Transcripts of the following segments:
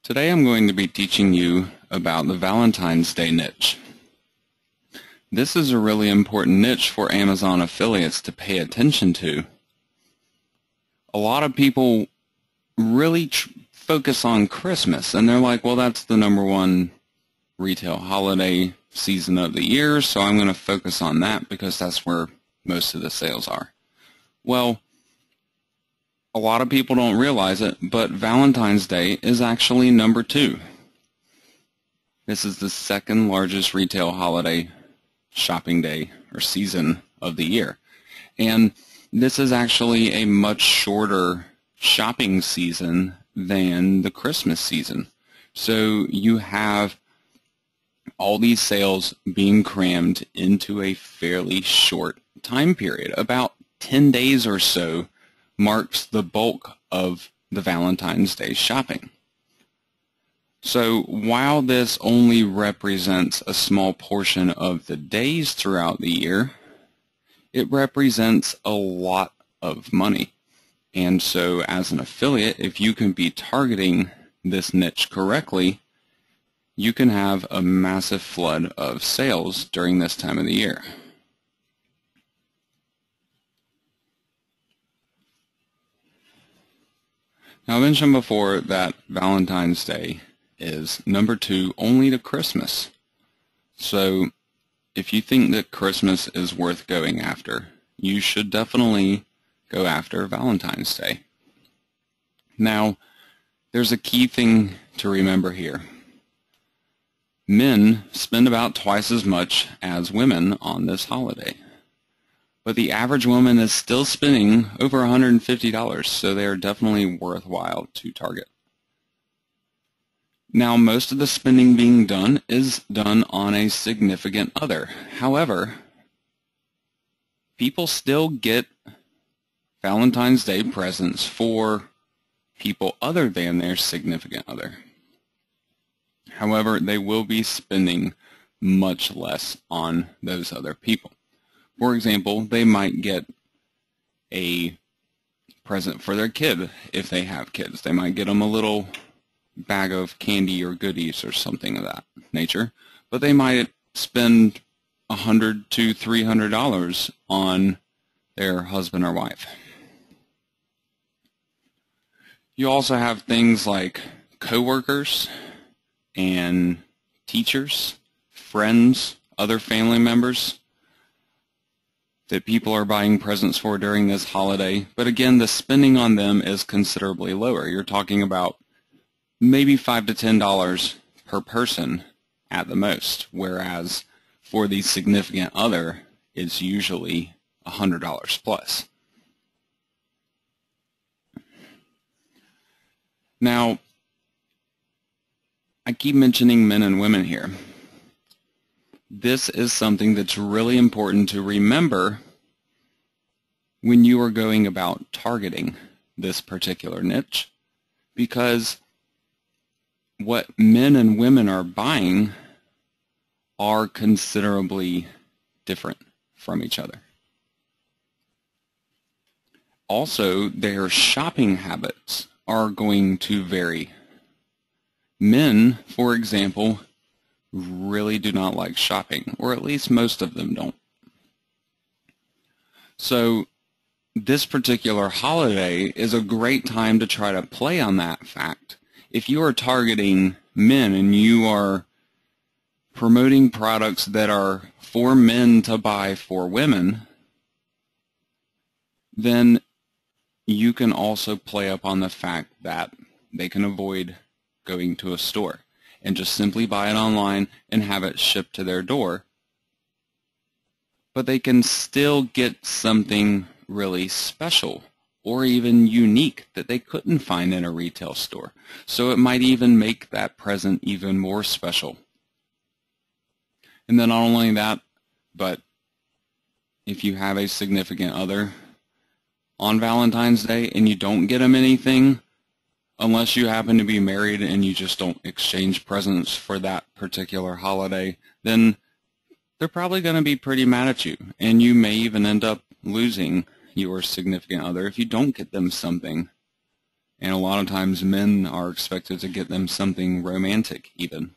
Today I'm going to be teaching you about the Valentine's Day niche. This is a really important niche for Amazon affiliates to pay attention to. A lot of people really focus on Christmas, and they're like, well, that's the #1 retail holiday season of the year, so I'm going to focus on that because that's where most of the sales are. Well, a lot of people don't realize it, but Valentine's Day is actually #2. This is the second largest retail holiday shopping day or season of the year. And this is actually a much shorter shopping season than the Christmas season. So you have all these sales being crammed into a fairly short time period. About 10 days or so marks the bulk of the Valentine's Day shopping. So while this only represents a small portion of the days throughout the year, it represents a lot of money. And so as an affiliate, if you can be targeting this niche correctly, you can have a massive flood of sales during this time of the year. Now, I mentioned before that Valentine's Day is #2 only to Christmas. So if you think that Christmas is worth going after, you should definitely go after Valentine's Day. Now, there's a key thing to remember here. Men spend about twice as much as women on this holiday. But the average woman is still spending over $150, so they are definitely worthwhile to target. Now, most of the spending being done is done on a significant other. However, people still get Valentine's Day presents for people other than their significant other. However, they will be spending much less on those other people. For example, they might get a present for their kid if they have kids. They might get them a little bag of candy or goodies or something of that nature, but they might spend $100 to $300 on their husband or wife. You also have things like coworkers and teachers, friends, other family members that people are buying presents for during this holiday. But again, the spending on them is considerably lower. You're talking about maybe $5 to $10 per person at the most, whereas for the significant other, it's usually $100 plus. Now, I keep mentioning men and women here. This is something that's really important to remember when you are going about targeting this particular niche, because what men and women are buying are considerably different from each other. Also, their shopping habits are going to vary. Men, for example, really do not like shopping, or at least most of them don't. So this particular holiday is a great time to try to play on that fact. If you are targeting men and you are promoting products that are for men to buy for women, then you can also play up on the fact that they can avoid going to a store and just simply buy it online and have it shipped to their door. But they can still get something really special or even unique that they couldn't find in a retail store. So it might even make that present even more special. And then not only that, but if you have a significant other on Valentine's Day and you don't get them anything, unless you happen to be married and you just don't exchange presents for that particular holiday, then they're probably going to be pretty mad at you. And you may even end up losing your significant other if you don't get them something And a lot of times men are expected to get them something romantic even.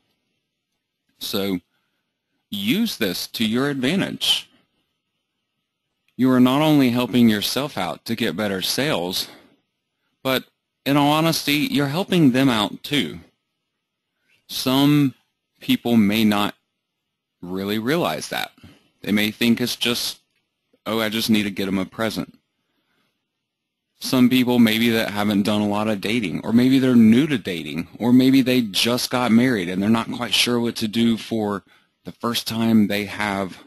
So use this to your advantage. You are not only helping yourself out to get better sales, but in all honesty, you're helping them out too. Some people may not really realize that. They may think it's just, oh, I just need to get them a present. Some people maybe that haven't done a lot of dating, or maybe they're new to dating, or maybe they just got married and they're not quite sure what to do for the first time they have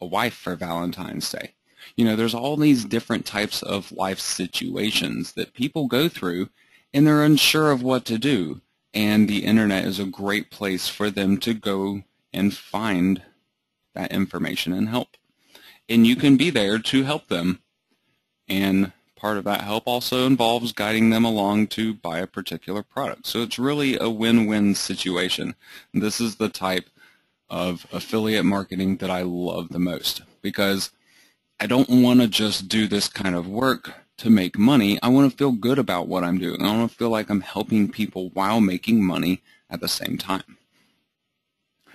a wife for Valentine's Day. You know, there's all these different types of life situations that people go through and they're unsure of what to do. And the internet is a great place for them to go and find that information and help. And you can be there to help them. And part of that help also involves guiding them along to buy a particular product. So it's really a win-win situation. This is the type of affiliate marketing that I love the most, because I don't want to just do this kind of work to make money. I want to feel good about what I'm doing. I want to feel like I'm helping people while making money at the same time.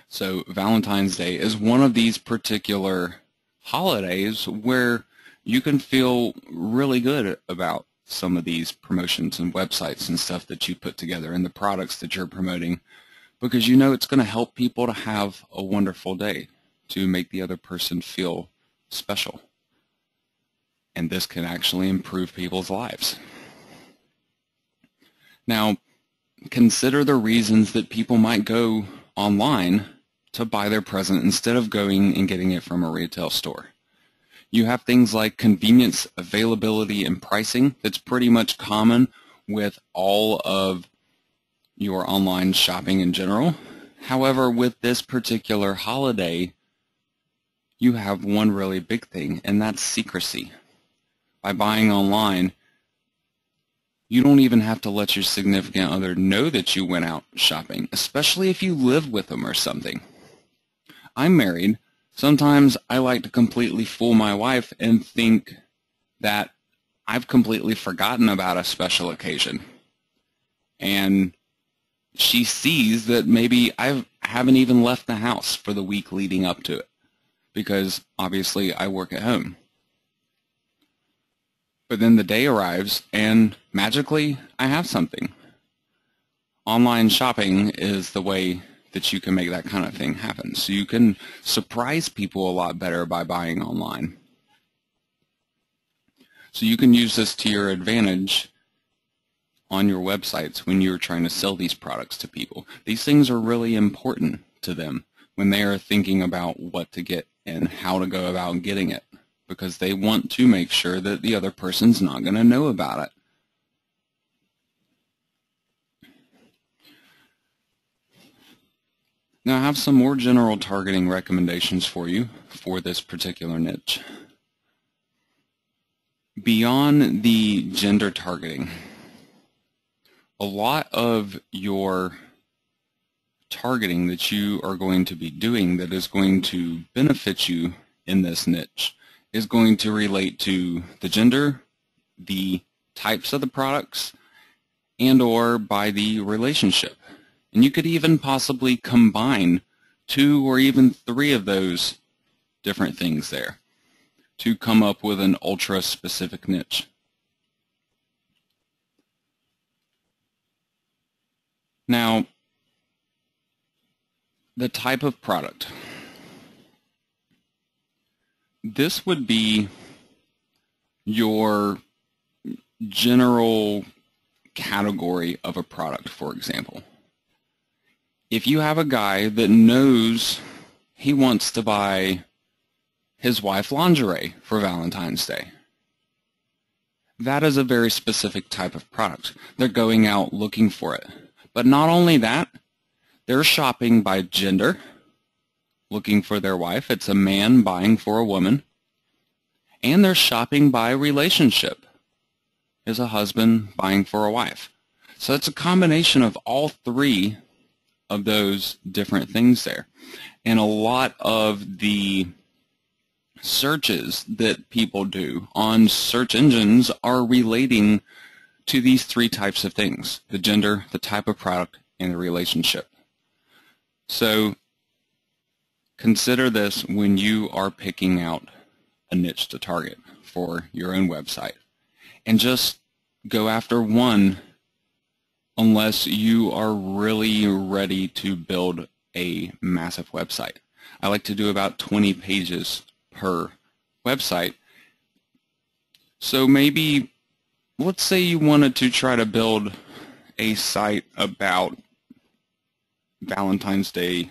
So Valentine's Day is one of these particular holidays where you can feel really good about some of these promotions and websites and stuff that you put together and the products that you're promoting, because you know it's going to help people to have a wonderful day, to make the other person feel special. And this can actually improve people's lives. Now, consider the reasons that people might go online to buy their present instead of going and getting it from a retail store. You have things like convenience, availability, and pricing. That's pretty much common with all of your online shopping in general. However, with this particular holiday, you have one really big thing, and that's secrecy. By buying online, you don't even have to let your significant other know that you went out shopping, especially if you live with them or something. I'm married. Sometimes I like to completely fool my wife and think that I've completely forgotten about a special occasion. And she sees that maybe I haven't even left the house for the week leading up to it, because obviously I work at home. But then the day arrives and magically I have something. Online shopping is the way that you can make that kind of thing happen. So you can surprise people a lot better by buying online. So you can use this to your advantage on your websites when you're trying to sell these products to people. These things are really important to them when they are thinking about what to get and how to go about getting it, because they want to make sure that the other person's not going to know about it. Now I have some more general targeting recommendations for you for this particular niche. Beyond the gender targeting, a lot of your targeting that you are going to be doing that is going to benefit you in this niche is going to relate to the gender, the types of the products, and or by the relationship. And you could even possibly combine 2 or even 3 of those different things there to come up with an ultra-specific niche. Now, the type of product. This would be your general category of a product, for example. If you have a guy that knows he wants to buy his wife lingerie for Valentine's Day, that is a very specific type of product. They're going out looking for it. But not only that, they're shopping by gender, looking for their wife. It's a man buying for a woman. And they're shopping by relationship. It's a husband buying for a wife. So it's a combination of all 3 of those different things there. And a lot of the searches that people do on search engines are relating to these three types of things: the gender, the type of product, and the relationship. So consider this when you are picking out a niche to target for your own website, and just go after one unless you are really ready to build a massive website. I like to do about 20 pages per website. So maybe, let's say you wanted to try to build a site about Valentine's Day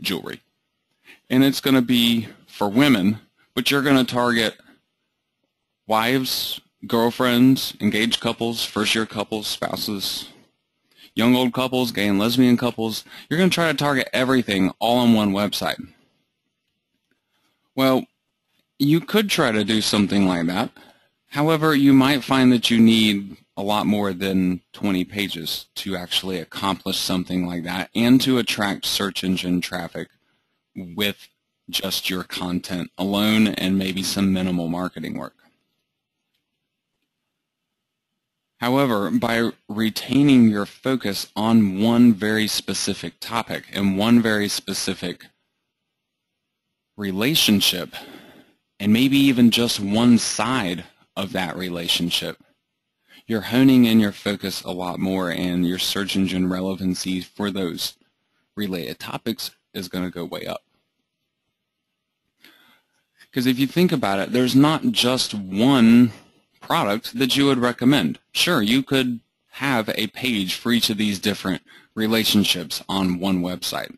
jewelry. And it's going to be for women, but you're going to target wives, girlfriends, engaged couples, first-year couples, spouses, young old couples, gay and lesbian couples. You're going to try to target everything all on one website. Well, you could try to do something like that. However, you might find that you need a lot more than 20 pages to actually accomplish something like that and to attract search engine traffic with just your content alone and maybe some minimal marketing work. However, by retaining your focus on one very specific topic and one very specific relationship, and maybe even just one side of that relationship, you're honing in your focus a lot more, and your search engine relevancy for those related topics is going to go way up. Because if you think about it, there's not just one product that you would recommend. Sure, you could have a page for each of these different relationships on one website.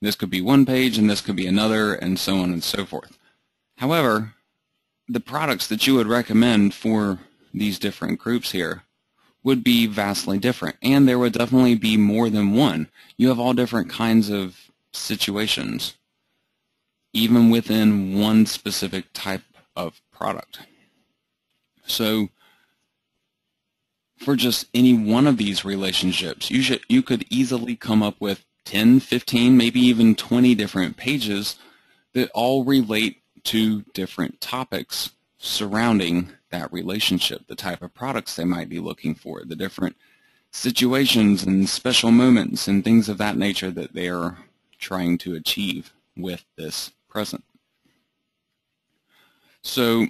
This could be one page, and this could be another, and so on and so forth. However, the products that you would recommend for these different groups here would be vastly different, and there would definitely be more than one. You have all different kinds of situations, even within one specific type of product. So for just any one of these relationships, you could easily come up with 10, 15, maybe even 20 different pages that all relate to different topics surrounding that relationship, the type of products they might be looking for, the different situations and special moments and things of that nature that they are trying to achieve with this present. So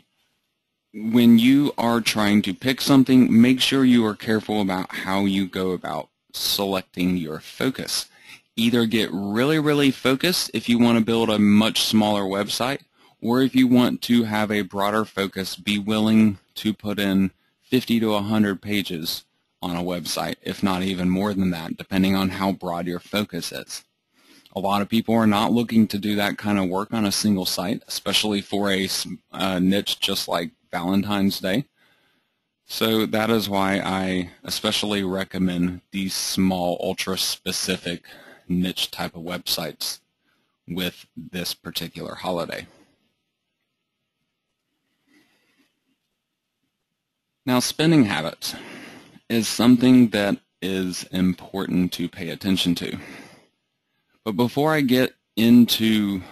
when you are trying to pick something, make sure you are careful about how you go about selecting your focus. Either get really, really focused if you want to build a much smaller website, or if you want to have a broader focus, be willing to put in 50 to 100 pages on a website, if not even more than that, depending on how broad your focus is. A lot of people are not looking to do that kind of work on a single site, especially for a niche just like Valentine's Day. So that is why I especially recommend these small, ultra-specific niche type of websites with this particular holiday. Now, spending habits is something that is important to pay attention to. But before I get into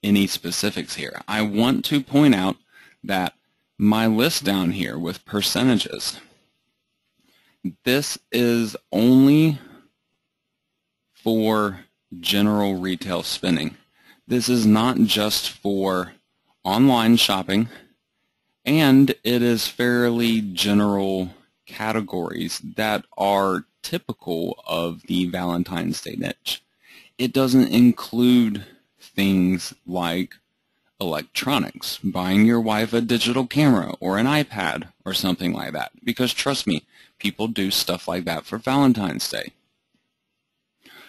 any specifics here, I want to point out that my list down here with percentages, this is only for general retail spending. This is not just for online shopping, and it is fairly general categories that are typical of the Valentine's Day niche. It doesn't include things like electronics, buying your wife a digital camera or an iPad or something like that, because trust me, people do stuff like that for Valentine's Day.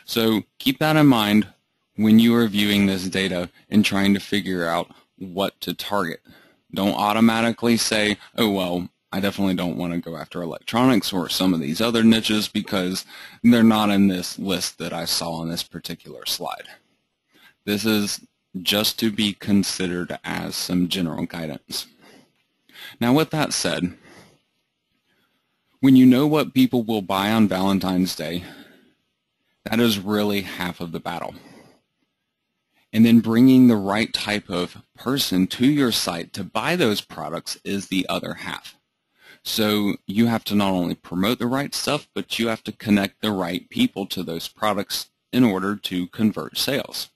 So keep that in mind when you are viewing this data and trying to figure out what to target. Don't automatically say, oh, well, I definitely don't want to go after electronics or some of these other niches because they're not in this list that I saw on this particular slide. This is just to be considered as some general guidance. Now, with that said, when you know what people will buy on Valentine's Day, that is really half of the battle. And then bringing the right type of person to your site to buy those products is the other half. So you have to not only promote the right stuff, but you have to connect the right people to those products in order to convert sales.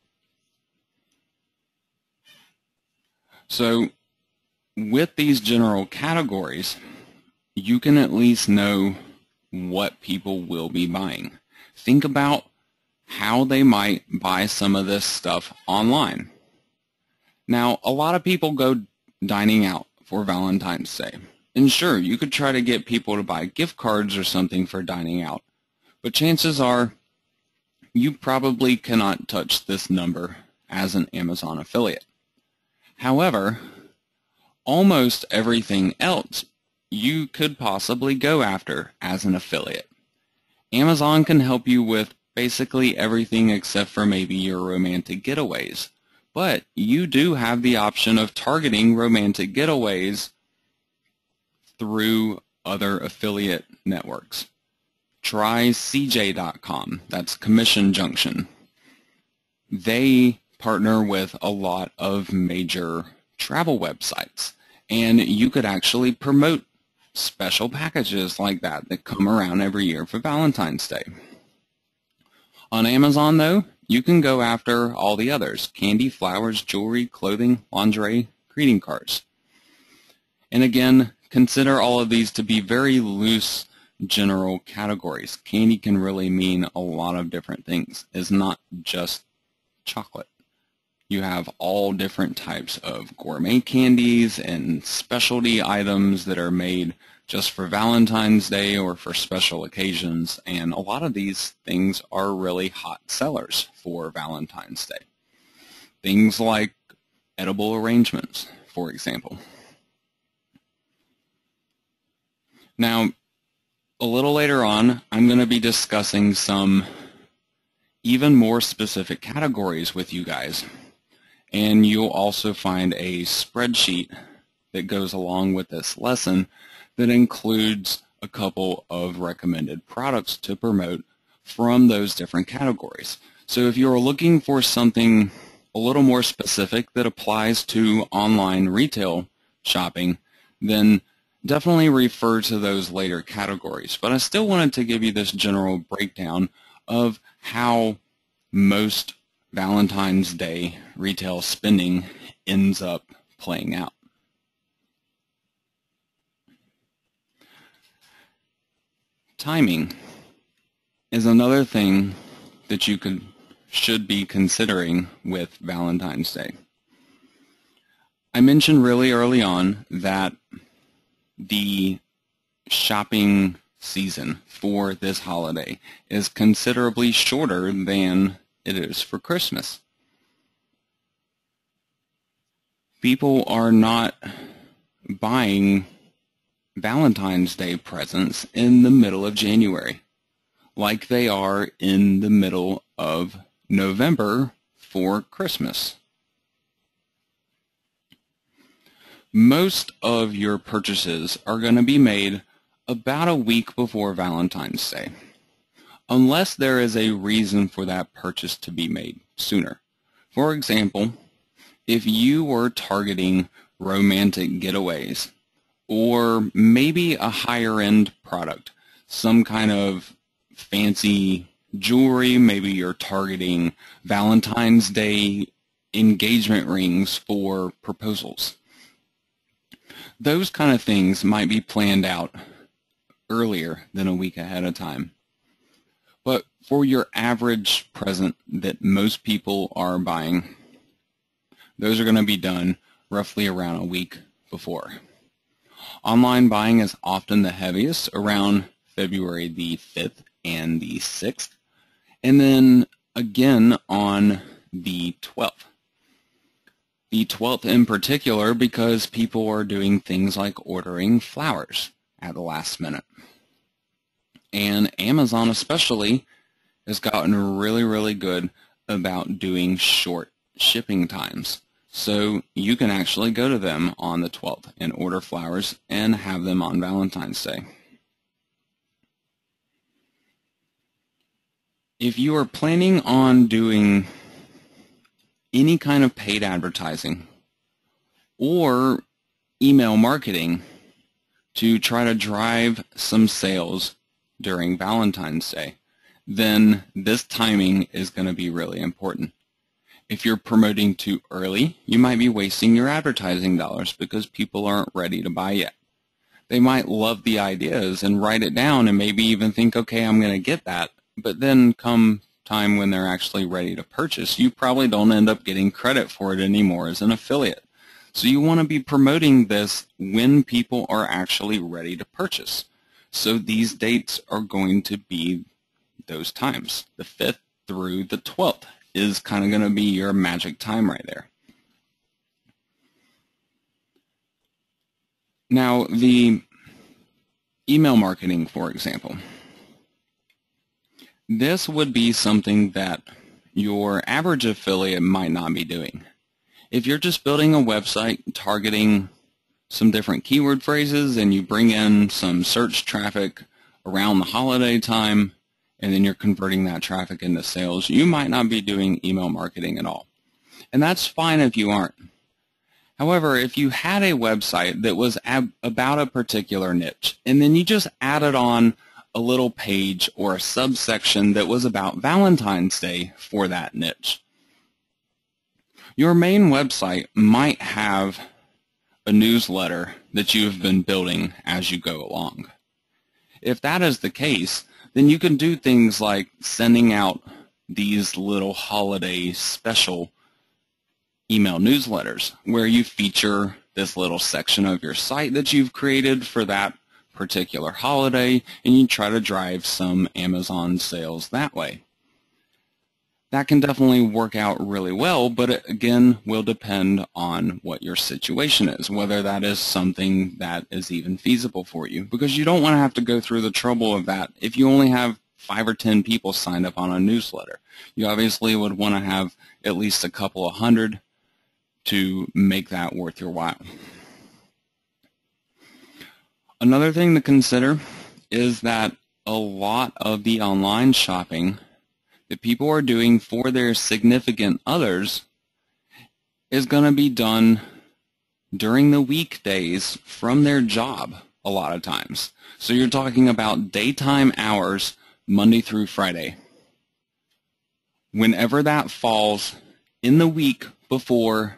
So with these general categories, you can at least know what people will be buying. Think about how they might buy some of this stuff online. Now, a lot of people go dining out for Valentine's Day. And sure, you could try to get people to buy gift cards or something for dining out. But chances are you probably cannot touch this number as an Amazon affiliate. However, almost everything else you could possibly go after as an affiliate. Amazon can help you with basically everything except for maybe your romantic getaways. But you do have the option of targeting romantic getaways through other affiliate networks. Try CJ.com, that's Commission Junction. They partner with a lot of major travel websites, and you could actually promote special packages like that come around every year for Valentine's Day. On Amazon, though, you can go after all the others: candy, flowers, jewelry, clothing, lingerie, greeting cards. And again, consider all of these to be very loose general categories. Candy can really mean a lot of different things. It's not just chocolate. You have all different types of gourmet candies and specialty items that are made just for Valentine's Day or for special occasions, and a lot of these things are really hot sellers for Valentine's Day. Things like edible arrangements, for example. Now, a little later on, I'm going to be discussing some even more specific categories with you guys, and you'll also find a spreadsheet that goes along with this lesson that includes a couple of recommended products to promote from those different categories. So if you're looking for something a little more specific that applies to online retail shopping, then definitely refer to those later categories. But I still wanted to give you this general breakdown of how most Valentine's Day retail spending ends up playing out. Timing is another thing that you should be considering with Valentine's Day. I mentioned really early on that the shopping season for this holiday is considerably shorter than it is for Christmas. People are not buying Valentine's Day presents in the middle of January like they are in the middle of November for Christmas. Most of your purchases are going to be made about a week before Valentine's Day, unless there is a reason for that purchase to be made sooner. For example, if you were targeting romantic getaways, or maybe a higher-end product, some kind of fancy jewelry, maybe you're targeting Valentine's Day engagement rings for proposals. Those kind of things might be planned out earlier than a week ahead of time. But for your average present that most people are buying, those are going to be done roughly around a week before. Online buying is often the heaviest around February the 5th and the 6th, and then again on the 12th. The 12th in particular because people are doing things like ordering flowers at the last minute. And Amazon especially has gotten really, really good about doing short shipping times. So you can actually go to them on the 12th and order flowers and have them on Valentine's Day. If you are planning on doing any kind of paid advertising or email marketing, to try to drive some sales during Valentine's Day, then this timing is going to be really important. If you're promoting too early, you might be wasting your advertising dollars because people aren't ready to buy yet. They might love the ideas and write it down and maybe even think, okay, I'm going to get that. But then come time when they're actually ready to purchase, you probably don't end up getting credit for it anymore as an affiliate. So you want to be promoting this when people are actually ready to purchase. So these dates are going to be those times. The 5th through the 12th is kind of going to be your magic time right there. Now, the email marketing, for example, this would be something that your average affiliate might not be doing. If you're just building a website targeting some different keyword phrases and you bring in some search traffic around the holiday time and then you're converting that traffic into sales, you might not be doing email marketing at all. And that's fine if you aren't. However, if you had a website that was about a particular niche and then you just added on a little page or a subsection that was about Valentine's Day for that niche, your main website might have a newsletter that you have been building as you go along. If that is the case, then you can do things like sending out these little holiday special email newsletters where you feature this little section of your site that you've created for that particular holiday, and you try to drive some Amazon sales that way. That can definitely work out really well, but it again will depend on what your situation is, whether that is something that is even feasible for you, because you don't want to have to go through the trouble of that if you only have 5 or 10 people signed up on a newsletter. You obviously would want to have at least a couple of hundred to make that worth your while. Another thing to consider is that a lot of the online shopping that people are doing for their significant others is going to be done during the weekdays from their job a lot of times. So you're talking about daytime hours, Monday through Friday. Whenever that falls in the week before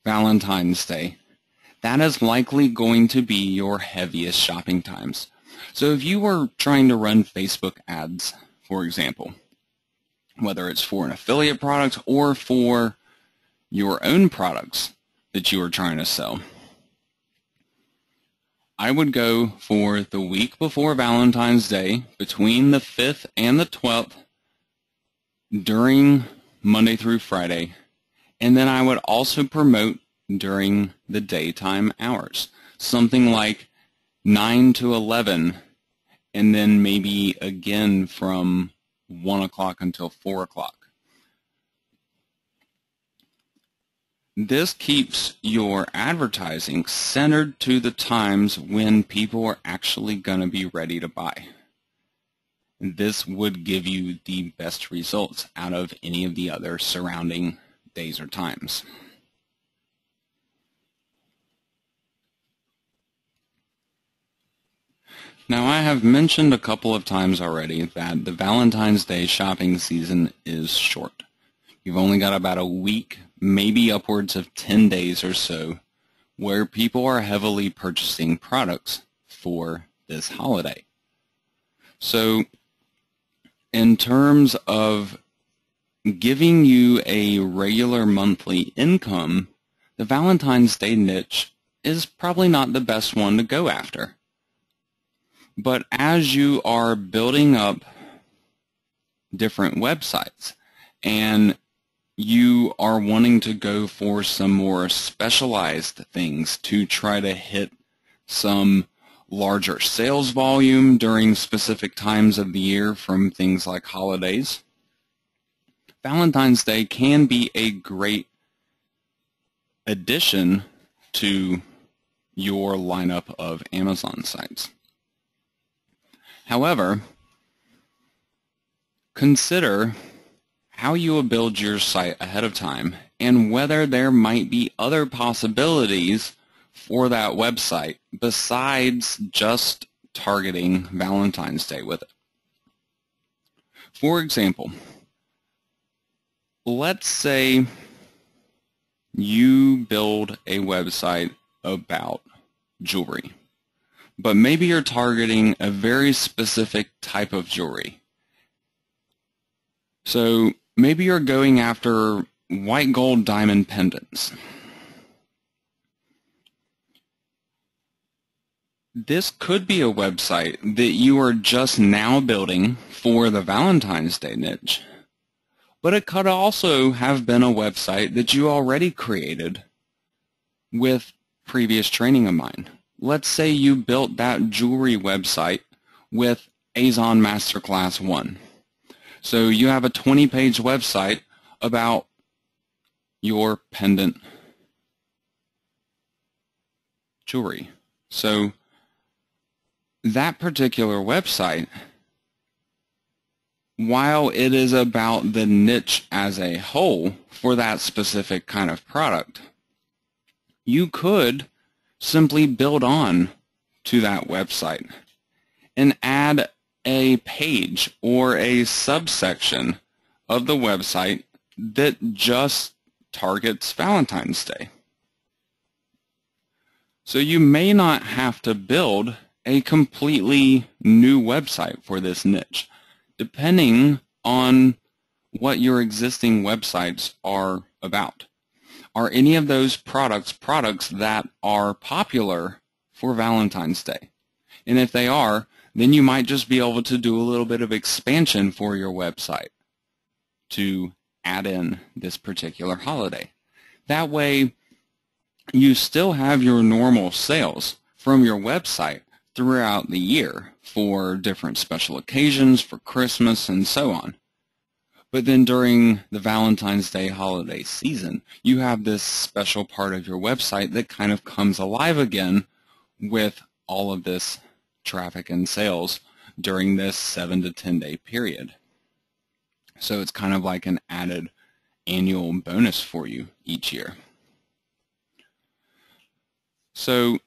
Valentine's Day, that is likely going to be your heaviest shopping times. So if you were trying to run Facebook ads, for example, whether it's for an affiliate product or for your own products that you are trying to sell, I would go for the week before Valentine's Day, between the 5th and the 12th, during Monday through Friday, and then I would also promote during the daytime hours, something like 9 to 11, and then maybe again from 1 o'clock until 4 o'clock. This keeps your advertising centered to the times when people are actually going to be ready to buy. This would give you the best results out of any of the other surrounding days or times. Now, I have mentioned a couple of times already that the Valentine's Day shopping season is short. You've only got about a week, maybe upwards of 10 days or so, where people are heavily purchasing products for this holiday. So, in terms of giving you a regular monthly income, the Valentine's Day niche is probably not the best one to go after. But as you are building up different websites and you are wanting to go for some more specialized things to try to hit some larger sales volume during specific times of the year from things like holidays, Valentine's Day can be a great addition to your lineup of Amazon sites. However, consider how you will build your site ahead of time and whether there might be other possibilities for that website besides just targeting Valentine's Day with it. For example, let's say you build a website about jewelry, but maybe you're targeting a very specific type of jewelry. So maybe you're going after white gold diamond pendants. This could be a website that you are just now building for the Valentine's Day niche, but it could also have been a website that you already created with previous training of mine. Let's say you built that jewelry website with Azon Masterclass 1. So you have a 20-page website about your pendant jewelry. So that particular website, while it is about the niche as a whole for that specific kind of product, you could simply build on to that website and add a page or a subsection of the website that just targets Valentine's Day. So you may not have to build a completely new website for this niche, depending on what your existing websites are about. Are any of those products that are popular for Valentine's Day? And if they are, then you might just be able to do a little bit of expansion for your website to add in this particular holiday. That way, you still have your normal sales from your website throughout the year for different special occasions, for Christmas, and so on. But then during the Valentine's Day holiday season, you have this special part of your website that kind of comes alive again with all of this traffic and sales during this 7 to 10 day period. So it's kind of like an added annual bonus for you each year. So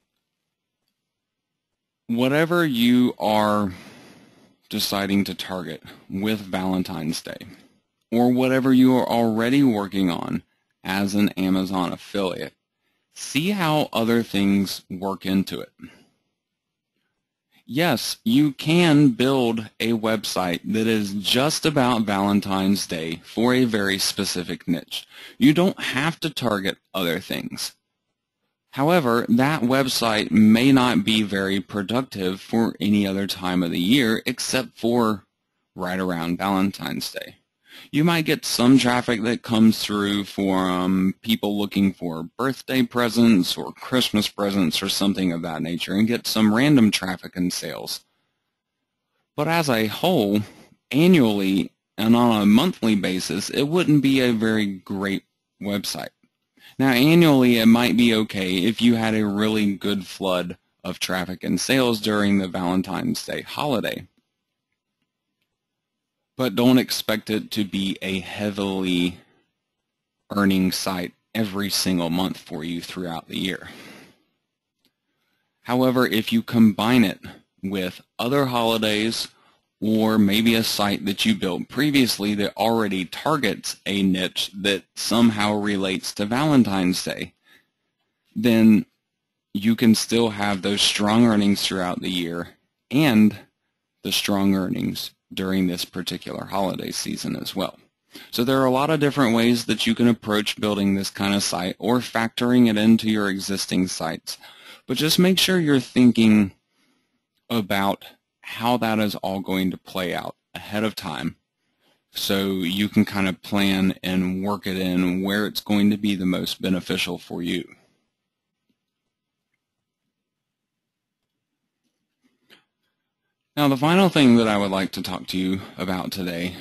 whatever you are deciding to target with Valentine's Day, or whatever you are already working on as an Amazon affiliate, see how other things work into it. Yes, you can build a website that is just about Valentine's Day for a very specific niche. You don't have to target other things. However, that website may not be very productive for any other time of the year except for right around Valentine's Day. You might get some traffic that comes through for people looking for birthday presents or Christmas presents or something of that nature, and get some random traffic and sales. But as a whole, annually and on a monthly basis, it wouldn't be a very great website. Now, annually, it might be okay if you had a really good flood of traffic and sales during the Valentine's Day holiday. But don't expect it to be a heavily earning site every single month for you throughout the year. However, if you combine it with other holidays, or maybe a site that you built previously that already targets a niche that somehow relates to Valentine's Day, then you can still have those strong earnings throughout the year and the strong earnings during this particular holiday season as well. So there are a lot of different ways that you can approach building this kind of site or factoring it into your existing sites. But just make sure you're thinking about how that is all going to play out ahead of time so you can kind of plan and work it in where it's going to be the most beneficial for you. Now, the final thing that I would like to talk to you about today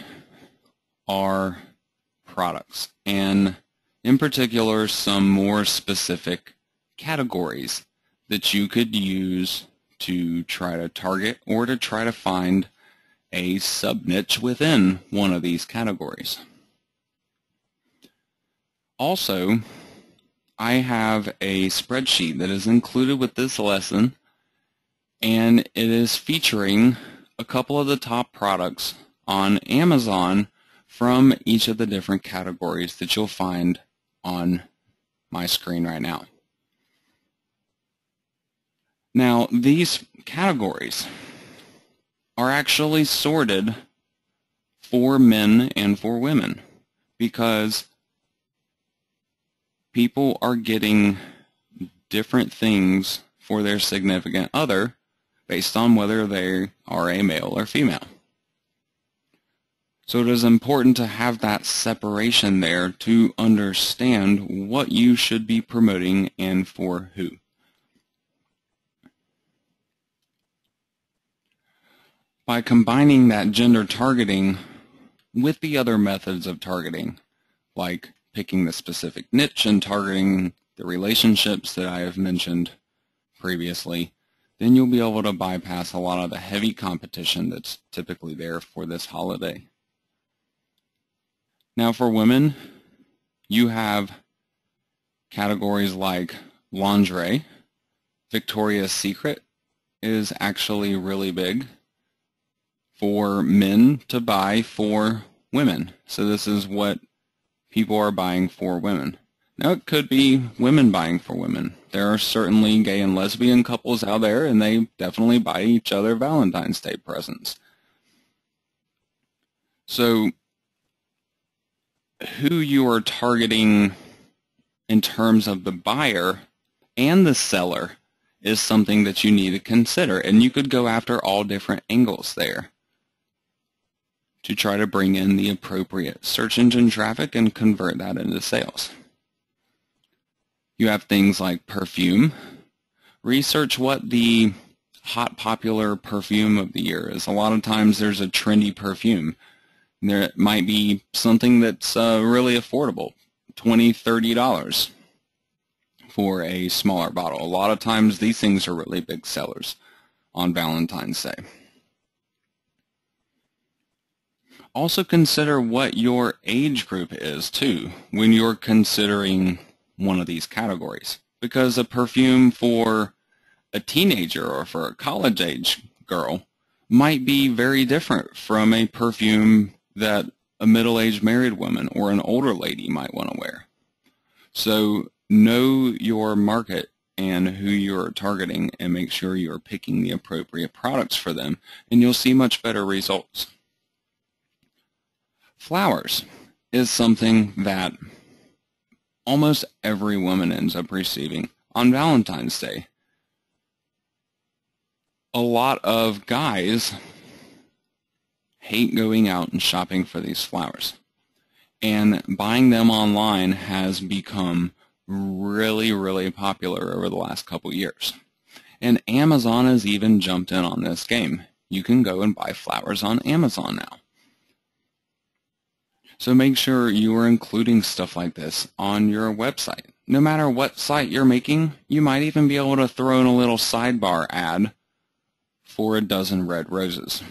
are products, and in particular some more specific categories that you could use to try to target or to try to find a sub-niche within one of these categories. Also, I have a spreadsheet that is included with this lesson, and it is featuring a couple of the top products on Amazon from each of the different categories that you'll find on my screen right now. Now, these categories are actually sorted for men and for women because people are getting different things for their significant other based on whether they are a male or female. So it is important to have that separation there to understand what you should be promoting and for who. By combining that gender targeting with the other methods of targeting, like picking the specific niche and targeting the relationships that I have mentioned previously, then you'll be able to bypass a lot of the heavy competition that's typically there for this holiday. Now for women, you have categories like lingerie. Victoria's Secret is actually really big for men to buy for women. So this is what people are buying for women. Now it could be women buying for women. There are certainly gay and lesbian couples out there, and they definitely buy each other Valentine's Day presents. So who you are targeting in terms of the buyer and the seller is something that you need to consider, and you could go after all different angles there to try to bring in the appropriate search engine traffic and convert that into sales. You have things like perfume. Research what the hot popular perfume of the year is. A lot of times there's a trendy perfume. There might be something that's really affordable, $20, $30 for a smaller bottle. A lot of times these things are really big sellers on Valentine's Day. Also consider what your age group is too when you're considering one of these categories, because a perfume for a teenager or for a college age girl might be very different from a perfume that a middle-aged married woman or an older lady might want to wear. So know your market and who you're targeting and make sure you're picking the appropriate products for them, and you'll see much better results. Flowers is something that almost every woman ends up receiving on Valentine's Day. A lot of guys hate going out and shopping for these flowers, and buying them online has become really, really popular over the last couple years. And Amazon has even jumped in on this game. You can go and buy flowers on Amazon now. So make sure you are including stuff like this on your website. No matter what site you're making, you might even be able to throw in a little sidebar ad for a dozen red roses.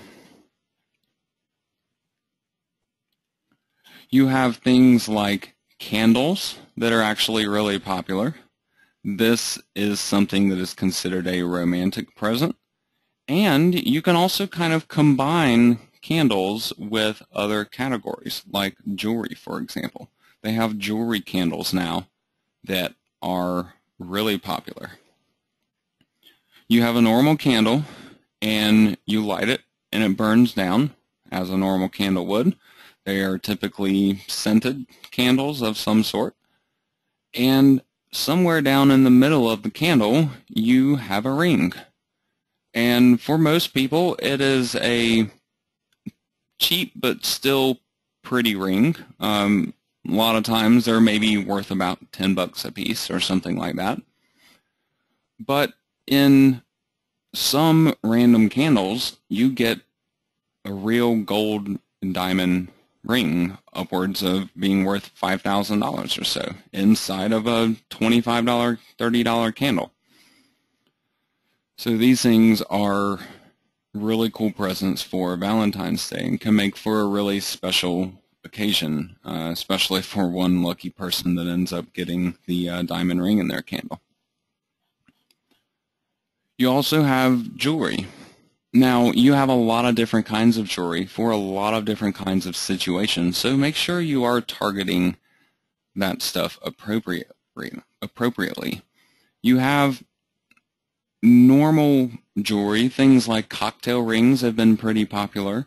You have things like candles that are actually really popular. This is something that is considered a romantic present. And you can also kind of combine candles with other categories, like jewelry, for example. They have jewelry candles now that are really popular. You have a normal candle, and you light it, and it burns down as a normal candle would. They are typically scented candles of some sort. And somewhere down in the middle of the candle, you have a ring. And for most people, it is a cheap but still pretty ring. A lot of times they're maybe worth about $10 a piece or something like that. But in some random candles, you get a real gold and diamond ring upwards of being worth $5,000 or so inside of a $25, $30 candle. So these things are really cool presents for Valentine's Day and can make for a really special occasion, especially for one lucky person that ends up getting the diamond ring in their candle. You also have jewelry. Now, you have a lot of different kinds of jewelry for a lot of different kinds of situations, so make sure you are targeting that stuff appropriately. You have normal jewelry. Things like cocktail rings have been pretty popular.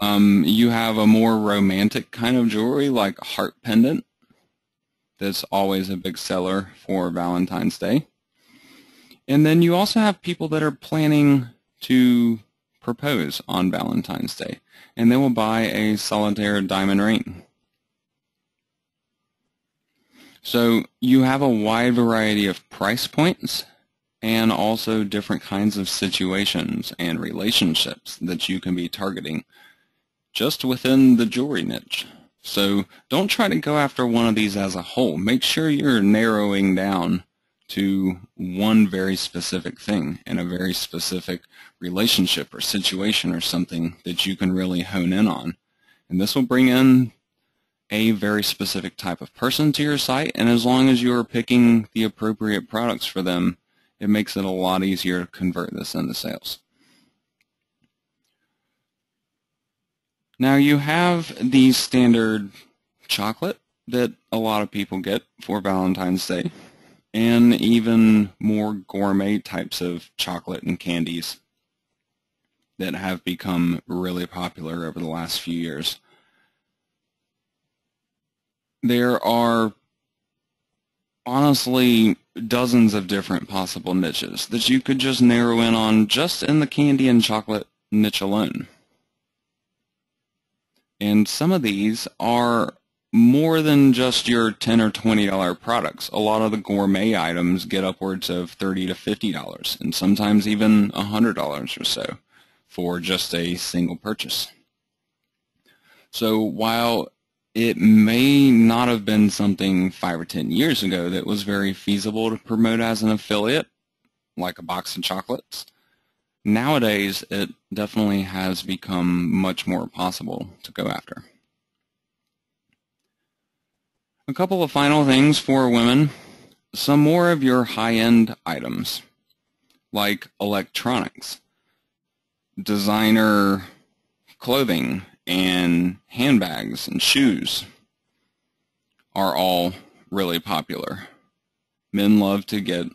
You have a more romantic kind of jewelry like a heart pendant. That's always a big seller for Valentine's Day. And then you also have people that are planning to propose on Valentine's Day, and they will buy a solitaire diamond ring. So you have a wide variety of price points and also different kinds of situations and relationships that you can be targeting just within the jewelry niche. So don't try to go after one of these as a whole. Make sure you're narrowing down to one very specific thing and a very specific relationship or situation or something that you can really hone in on. And this will bring in a very specific type of person to your site, and as long as you're picking the appropriate products for them, it makes it a lot easier to convert this into sales. Now you have the standard chocolate that a lot of people get for Valentine's Day, and even more gourmet types of chocolate and candies that have become really popular over the last few years. There are honestly dozens of different possible niches that you could just narrow in on just in the candy and chocolate niche alone. And some of these are more than just your $10 or $20 products. A lot of the gourmet items get upwards of $30 to $50, and sometimes even $100 or so for just a single purchase. So while it may not have been something 5 or 10 years ago that was very feasible to promote as an affiliate, like a box of chocolates, nowadays it definitely has become much more possible to go after. A couple of final things for women. Some more of your high-end items, like electronics, designer clothing, and handbags and shoes are all really popular. Men love to get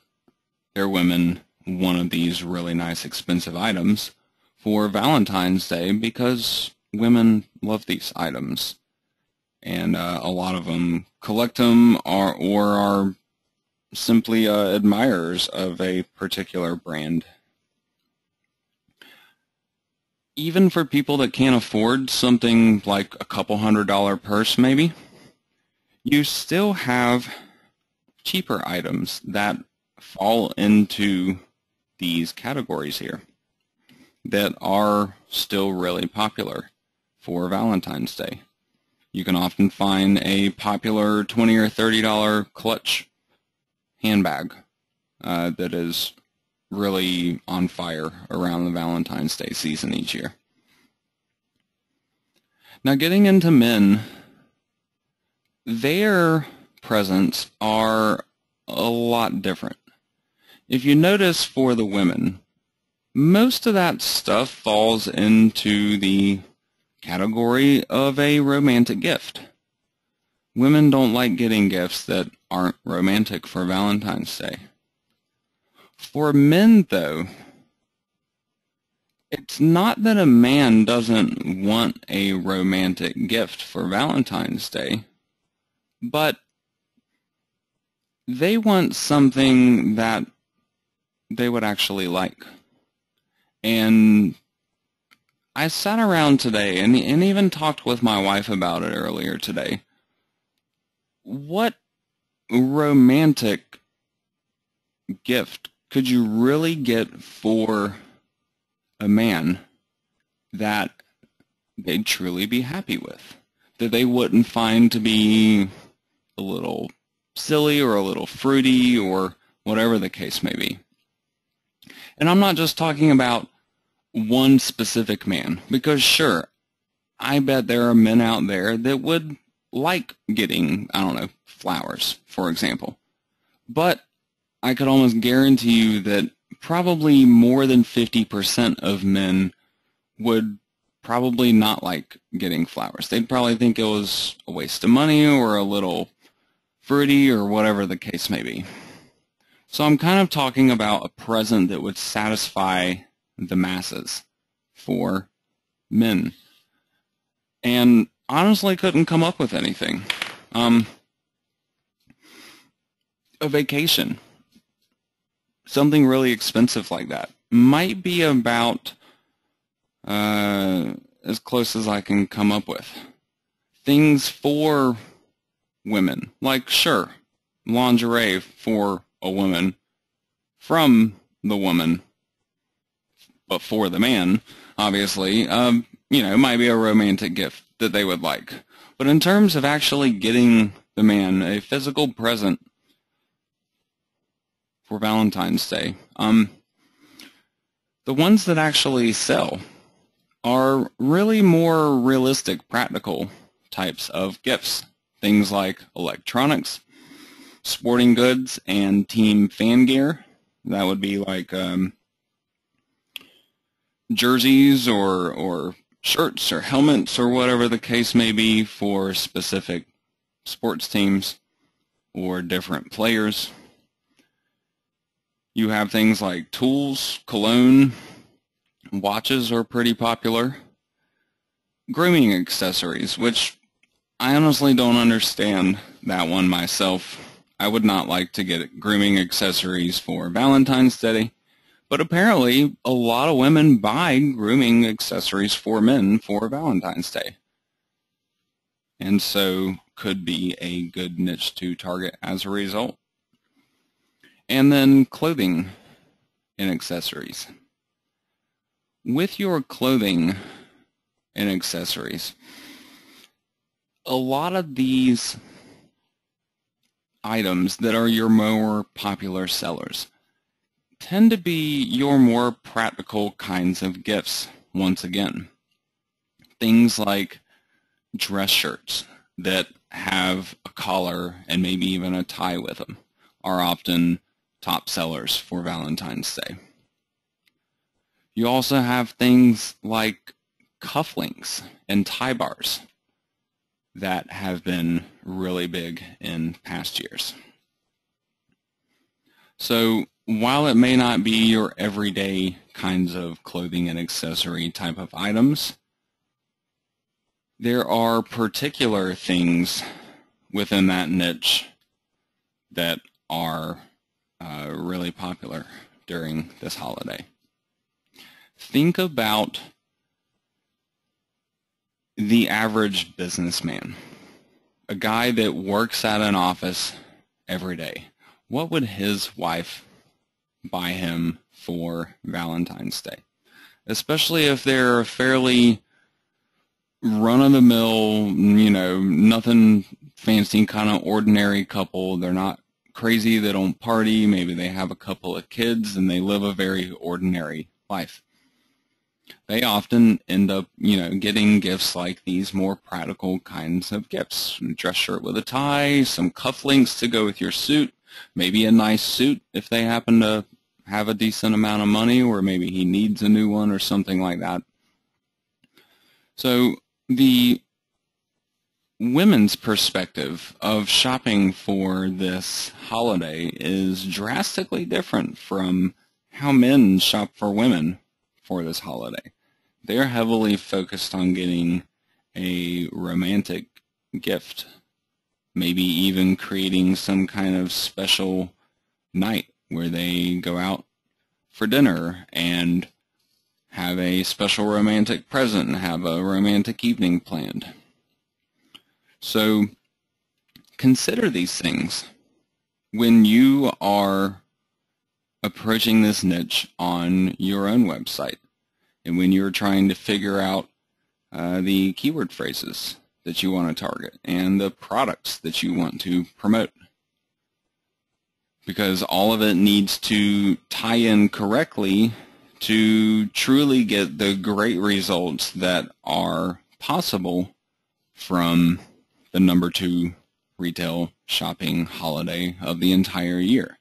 their women one of these really nice expensive items for Valentine's Day because women love these items. And a lot of them collect them or are simply admirers of a particular brand. Even for people that can't afford something like a couple $100 purse maybe, you still have cheaper items that fall into these categories here that are still really popular for Valentine's Day. You can often find a popular $20 or $30 clutch handbag that is really on fire around the Valentine's Day season each year. Now getting into men, their presents are a lot different. If you notice for the women, most of that stuff falls into the category of a romantic gift. Women don't like getting gifts that aren't romantic for Valentine's Day. For men, though, it's not that a man doesn't want a romantic gift for Valentine's Day, but they want something that they would actually like. And I sat around today and even talked with my wife about it earlier today. What romantic gift could you really get for a man that they'd truly be happy with, that they wouldn't find to be a little silly or a little fruity or whatever the case may be? And I'm not just talking about one specific man, because sure, I bet there are men out there that would like getting, I don't know, flowers, for example. But I could almost guarantee you that probably more than 50% of men would probably not like getting flowers. They'd probably think it was a waste of money or a little fruity or whatever the case may be. So I'm kind of talking about a present that would satisfy the masses for men. And honestly couldn't come up with anything. A vacation, something really expensive like that, might be about as close as I can come up with. Things for women, like, sure, lingerie for a woman from the woman, but for the man, obviously, it might be a romantic gift that they would like. But in terms of actually getting the man a physical present for Valentine's Day, the ones that actually sell are really more realistic, practical types of gifts. Things like electronics, sporting goods, and team fan gear. That would be like jerseys or shirts or helmets or whatever the case may be for specific sports teams or different players. You have things like tools, cologne, watches are pretty popular. Grooming accessories, which I honestly don't understand that one myself. I would not like to get grooming accessories for Valentine's Day, but apparently a lot of women buy grooming accessories for men for Valentine's Day. And so could be a good niche to target as a result. And then clothing and accessories. With your clothing and accessories, a lot of these items that are your more popular sellers tend to be your more practical kinds of gifts, once again. Things like dress shirts that have a collar and maybe even a tie with them are often top sellers for Valentine's Day. You also have things like cufflinks and tie bars that have been really big in past years. So while it may not be your everyday kinds of clothing and accessory type of items, there are particular things within that niche that are really popular during this holiday. Think about the average businessman, a guy that works at an office every day. What would his wife buy him for Valentine's Day? Especially if they're a fairly run-of-the-mill, nothing fancy, kind of ordinary couple. They're not crazy, they don't party, maybe they have a couple of kids, and they live a very ordinary life. They often end up, getting gifts like these more practical kinds of gifts. A dress shirt with a tie, some cufflinks to go with your suit, maybe a nice suit if they happen to have a decent amount of money, or maybe he needs a new one or something like that. So the women's perspective of shopping for this holiday is drastically different from how men shop for women for this holiday. They're heavily focused on getting a romantic gift, maybe even creating some kind of special night where they go out for dinner and have a special romantic present and have a romantic evening planned. So consider these things when you are approaching this niche on your own website and when you're trying to figure out the keyword phrases that you want to target and the products that you want to promote. Because all of it needs to tie in correctly to truly get the great results that are possible from the #2 retail shopping holiday of the entire year.